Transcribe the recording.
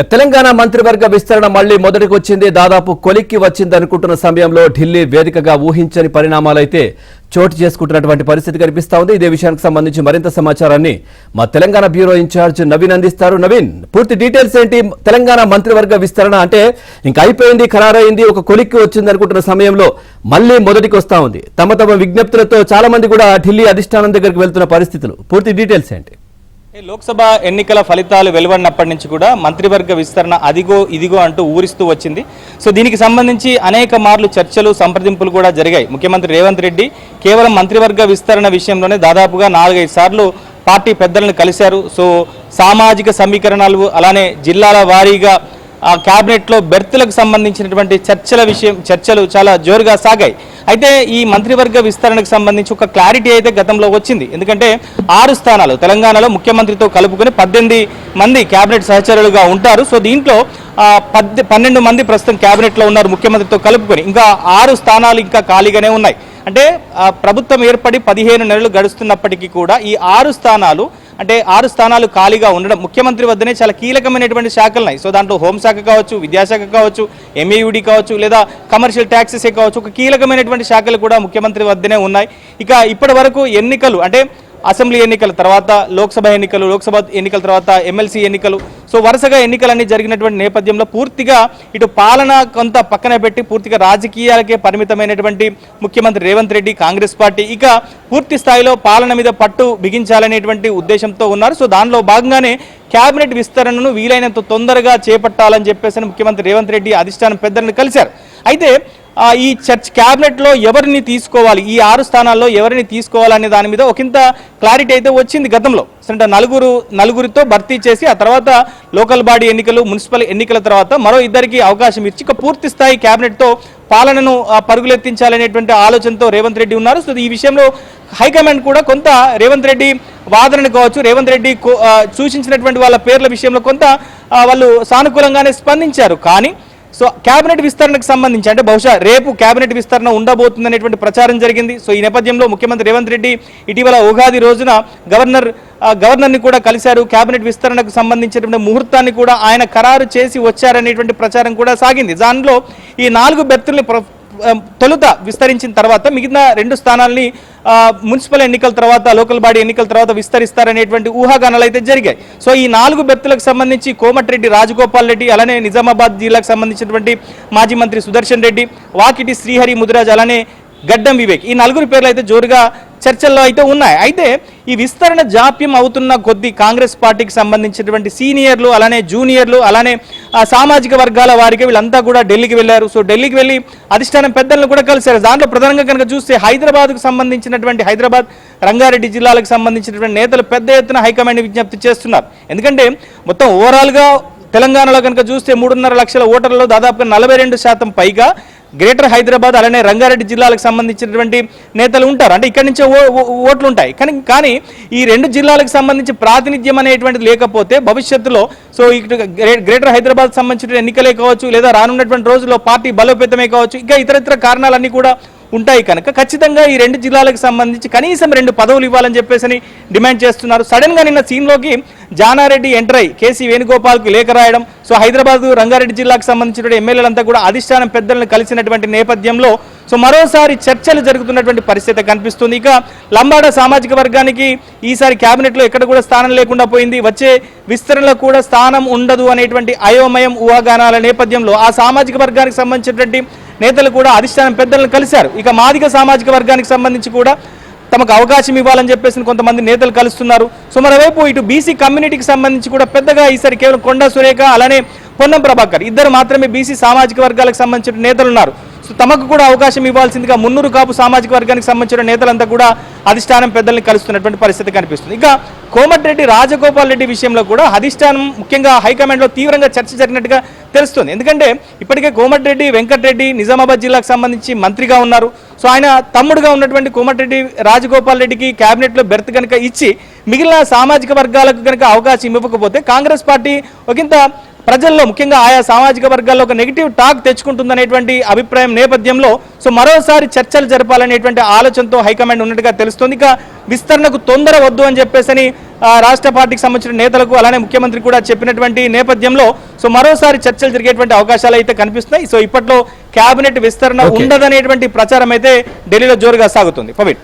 తెలంగాణ మంత్రివర్గ విస్తరణ మళ్లీ మొదటికి వచ్చింది. దాదాపు కొలిక్కి వచ్చిందనుకుంటున్న సమయంలో ఢిల్లీ వేదికగా ఊహించని పరిణామాలైతే చోటు చేసుకుంటున్నటువంటి పరిస్థితి కనిపిస్తా ఉంది. ఇదే విషయానికి సంబంధించి మరింత సమాచారాన్ని మా తెలంగాణ బ్యూరో ఇన్ఛార్జ్ నవీన్ అందిస్తారు. నవీన్, పూర్తి డీటెయిల్స్ ఏంటి? తెలంగాణ మంత్రివర్గ విస్తరణ అంటే ఇంకా అయిపోయింది, ఖరారైంది, ఒక కొలిక్కి వచ్చింది అనుకుంటున్న సమయంలో మళ్లీ మొదటికి వస్తా ఉంది. తమ తమ విజ్ఞప్తులతో చాలా మంది కూడా ఢిల్లీ అధిష్టానం దగ్గరికి వెళ్తున్న పరిస్థితులు. పూర్తి డీటెయిల్స్ ఏంటి? లోక్సభ ఎన్నికల ఫలితాలు వెలువడినప్పటి నుంచి కూడా మంత్రివర్గ విస్తరణ అదిగో ఇదిగో అంటూ ఊరిస్తూ వచ్చింది. సో దీనికి సంబంధించి అనేక మార్లు చర్చలు సంప్రదింపులు కూడా జరిగాయి. ముఖ్యమంత్రి రేవంత్ రెడ్డి కేవలం మంత్రివర్గ విస్తరణ విషయంలోనే దాదాపుగా 4-5 సార్లు పార్టీ పెద్దలను కలిశారు. సో సామాజిక సమీకరణాలు అలానే జిల్లాల వారీగా క్యాబినెట్లో బెర్తులకు సంబంధించినటువంటి చర్చలు చాలా జోరుగా సాగాయి. అయితే ఈ మంత్రివర్గ విస్తరణకు సంబంధించి ఒక క్లారిటీ అయితే గతంలో వచ్చింది. ఎందుకంటే 6 స్థానాలు తెలంగాణలో ముఖ్యమంత్రితో కలుపుకొని 18 మంది క్యాబినెట్ సహచరులుగా ఉంటారు. సో దీంట్లో 12 మంది ప్రస్తుతం క్యాబినెట్లో ఉన్నారు ముఖ్యమంత్రితో కలుపుకొని. ఇంకా 6 స్థానాలు ఇంకా ఖాళీగానే ఉన్నాయి. అంటే ప్రభుత్వం ఏర్పడి 15 నెలలు గడుస్తున్నప్పటికీ కూడా ఈ 6 స్థానాలు ఖాళీగా ఉండడం ముఖ్యమంత్రి వద్దనే చాలా కీలకమైనటువంటి శాఖలు ఉన్నాయి. సో దాంట్లో హోంశాఖ కావచ్చు, విద్యాశాఖ కావచ్చు, ఎంఏయుడి కావచ్చు, లేదా కమర్షియల్ ట్యాక్సెసే కావచ్చు, ఒక కీలకమైనటువంటి శాఖలు కూడా ముఖ్యమంత్రి వద్దనే ఉన్నాయి. ఇక ఇప్పటి వరకు ఎన్నికలు అంటే అసెంబ్లీ ఎన్నికల తర్వాత లోక్సభ ఎన్నికల తర్వాత ఎమ్మెల్సీ ఎన్నికలు, సో వరుసగా ఎన్నికలన్నీ జరిగినటువంటి నేపథ్యంలో పూర్తిగా ఇటు పాలన కొంత పక్కన పెట్టి పూర్తిగా రాజకీయాలకే పరిమితమైనటువంటి ముఖ్యమంత్రి రేవంత్ రెడ్డి కాంగ్రెస్ పార్టీ ఇక పూర్తి స్థాయిలో పాలన మీద పట్టు బిగించాలనేటువంటి ఉద్దేశంతో ఉన్నారు. సో దానిలో భాగంగానే క్యాబినెట్ విస్తరణను వీలైనంత తొందరగా చేపట్టాలని చెప్పేసి ముఖ్యమంత్రి రేవంత్ రెడ్డి అధిష్టానం పెద్దలను కలిశారు. అయితే ఈ క్యాబినెట్లో ఎవరిని తీసుకోవాలి, ఈ 6 స్థానాల్లో ఎవరిని తీసుకోవాలనే దాని మీద ఒకంత క్లారిటీ అయితే వచ్చింది గతంలో. అంటే నలుగురితో భర్తీ చేసి ఆ తర్వాత లోకల్ బాడీ ఎన్నికలు, మున్సిపల్ ఎన్నికల తర్వాత మరో 2కి అవకాశం ఇచ్చి ఇక పూర్తి స్థాయి క్యాబినెట్తో పాలనను పరుగులెత్తించాలనేటువంటి ఆలోచనతో రేవంత్ రెడ్డి ఉన్నారు. సో ఈ విషయంలో హైకమాండ్ కూడా కొంత రేవంత్ రెడ్డి వాదనను కావచ్చు, రేవంత్ రెడ్డి సూచించినటువంటి వాళ్ళ పేర్ల విషయంలో కొంత వాళ్ళు సానుకూలంగానే స్పందించారు. కానీ సో క్యాబినెట్ విస్తరణకు సంబంధించి అంటే బహుశా రేపు క్యాబినెట్ విస్తరణ ఉండబోతుందనేటువంటి ప్రచారం జరిగింది. సో ఈ నేపథ్యంలో ముఖ్యమంత్రి రేవంత్ రెడ్డి ఇటీవల ఉగాది రోజున గవర్నర్ని కూడా కలిశారు. క్యాబినెట్ విస్తరణకు సంబంధించినటువంటి ముహూర్తాన్ని కూడా ఆయన ఖరారు చేసి వచ్చారనేటువంటి ప్రచారం కూడా సాగింది. దానిలో ఈ 4 బెర్తుల్ని తొలుత విస్తరించిన తర్వాత మిగిలిన 2 స్థానాల్ని మున్సిపల్ ఎన్నికల తర్వాత, లోకల్ బాడీ ఎన్నికల తర్వాత విస్తరిస్తారనేటువంటి ఊహాగానాలు అయితే జరిగాయి. సో ఈ 4 బెర్తులకు సంబంధించి కోమటిరెడ్డి రాజగోపాల్ రెడ్డి, అలానే నిజామాబాద్ జిల్లాకు సంబంధించినటువంటి మాజీ మంత్రి సుదర్శన్ రెడ్డి, వాకిటి శ్రీహరి ముదిరాజ్, అలానే గడ్డం వివేక్, ఈ 4 పేర్లు అయితే జోరుగా చర్చల్లో అయితే ఉన్నాయి. అయితే ఈ విస్తరణ జాప్యం అవుతున్న కొద్దీ కాంగ్రెస్ పార్టీకి సంబంధించినటువంటి సీనియర్లు, అలానే జూనియర్లు, అలానే సామాజిక వర్గాల వారికి వీళ్ళంతా కూడా ఢిల్లీకి వెళ్ళారు. సో ఢిల్లీకి వెళ్ళి అధిష్టానం పెద్దలను కూడా కలిశారు. దాంట్లో ప్రధానంగా కనుక చూస్తే హైదరాబాద్కు సంబంధించినటువంటి హైదరాబాద్, రంగారెడ్డి జిల్లాలకు సంబంధించినటువంటి నేతలు పెద్ద ఎత్తున హైకమాండ్ విజ్ఞప్తి చేస్తున్నారు. ఎందుకంటే మొత్తం ఓవరాల్గా తెలంగాణలో కనుక చూస్తే 3.5 లక్షల ఓటర్లలో దాదాపుగా 42% పైగా గ్రేటర్ హైదరాబాద్ అలానే రంగారెడ్డి జిల్లాలకు సంబంధించినటువంటి నేతలు ఉంటారు. అంటే ఇక్కడి నుంచే ఓట్లు ఉంటాయి. కానీ ఈ 2 జిల్లాలకు సంబంధించి ప్రాతినిధ్యం అనేటువంటిది లేకపోతే భవిష్యత్తులో సో ఇటు గ్రేటర్ హైదరాబాద్ సంబంధించిన ఎన్నికలే కావచ్చు, లేదా రానున్నటువంటి రోజుల్లో పార్టీ బలోపేతమే కావచ్చు, ఇంకా ఇతరత్ర కారణాలన్నీ కూడా ఉంటాయి. కనుక ఖచ్చితంగా ఈ 2 జిల్లాలకు సంబంధించి కనీసం 2 పదవులు ఇవ్వాలని చెప్పేసి డిమాండ్ చేస్తున్నారు. సడన్గా నిన్న సీన్లోకి జానారెడ్డి ఎంటర్ అయ్యి కేసీ వేణుగోపాల్కు లేఖ రాయడం, సో హైదరాబాద్, రంగారెడ్డి జిల్లాకు సంబంధించిన ఎమ్మెల్యేలంతా కూడా అధిష్టానం పెద్దలను కలిసినటువంటి నేపథ్యంలో సో మరోసారి చర్చలు జరుగుతున్నటువంటి పరిస్థితి కనిపిస్తుంది. ఇక లంబాడ సామాజిక వర్గానికి ఈసారి క్యాబినెట్లో ఎక్కడ కూడా స్థానం లేకుండా పోయింది. వచ్చే విస్తరణలో కూడా స్థానం ఉండదు అనేటువంటి అయోమయం ఊహాగానాల నేపథ్యంలో ఆ సామాజిక వర్గానికి సంబంధించినటువంటి నేతలు కూడా అధిష్టానం పెద్దలను కలిశారు. ఇక మాదిగ సామాజిక వర్గానికి సంబంధించి కూడా తమకు అవకాశం ఇవ్వాలని చెప్పేసి కొంతమంది నేతలు కలుస్తున్నారు. సో మరోవైపు ఇటు బీసీ కమ్యూనిటీకి సంబంధించి కూడా పెద్దగా ఈసారి కేవలం కొండా సురేఖ అలానే పొన్నం ప్రభాకర్ ఇద్దరు మాత్రమే బీసీ సామాజిక వర్గాలకు సంబంధించిన నేతలు ఉన్నారు. సో తమకు కూడా అవకాశం ఇవ్వాల్సిందిగా మున్నూరు కాపు సామాజిక వర్గానికి సంబంధించిన నేతలంతా కూడా అధిష్టానం పెద్దల్ని కలుస్తున్నటువంటి పరిస్థితి కనిపిస్తుంది. ఇక కోమటిరెడ్డి రాజగోపాల్ రెడ్డి విషయంలో కూడా అధిష్టానం ముఖ్యంగా హైకమాండ్లో తీవ్రంగా చర్చ జరిగినట్టుగా తెలుస్తుంది. ఎందుకంటే ఇప్పటికే కోమటిరెడ్డి వెంకటరెడ్డి నిజామాబాద్ జిల్లాకు సంబంధించి మంత్రిగా ఉన్నారు. సో ఆయన తమ్ముడుగా ఉన్నటువంటి కోమటిరెడ్డి రాజగోపాల్ రెడ్డికి క్యాబినెట్లో బెర్త్ కనుక ఇచ్చి మిగిలిన సామాజిక వర్గాలకు కనుక అవకాశం ఇవ్వకపోతే కాంగ్రెస్ పార్టీ ఒకంత ప్రజల్లో ముఖ్యంగా ఆయా సామాజిక వర్గాల్లో ఒక నెగిటివ్ టాక్ తెచ్చుకుంటుందనేటువంటి అభిప్రాయం నేపథ్యంలో సో మరోసారి చర్చలు జరపాలనేటువంటి ఆలోచనతో హైకమాండ్ ఉన్నట్టుగా తెలుస్తోంది. ఇక విస్తరణకు తొందర వద్దు అని చెప్పేసి రాష్ట్ర పార్టీకి సంబంధించిన నేతలకు అలానే ముఖ్యమంత్రి కూడా చెప్పినటువంటి నేపథ్యంలో సో మరోసారి చర్చలు జరిగేటువంటి అవకాశాలు అయితే కనిపిస్తున్నాయి. సో ఇప్పట్లో కేబినెట్ విస్తరణ ఉండదనేటువంటి ప్రచారం అయితే ఢిల్లీలో జోరుగా సాగుతుంది. పవిట్.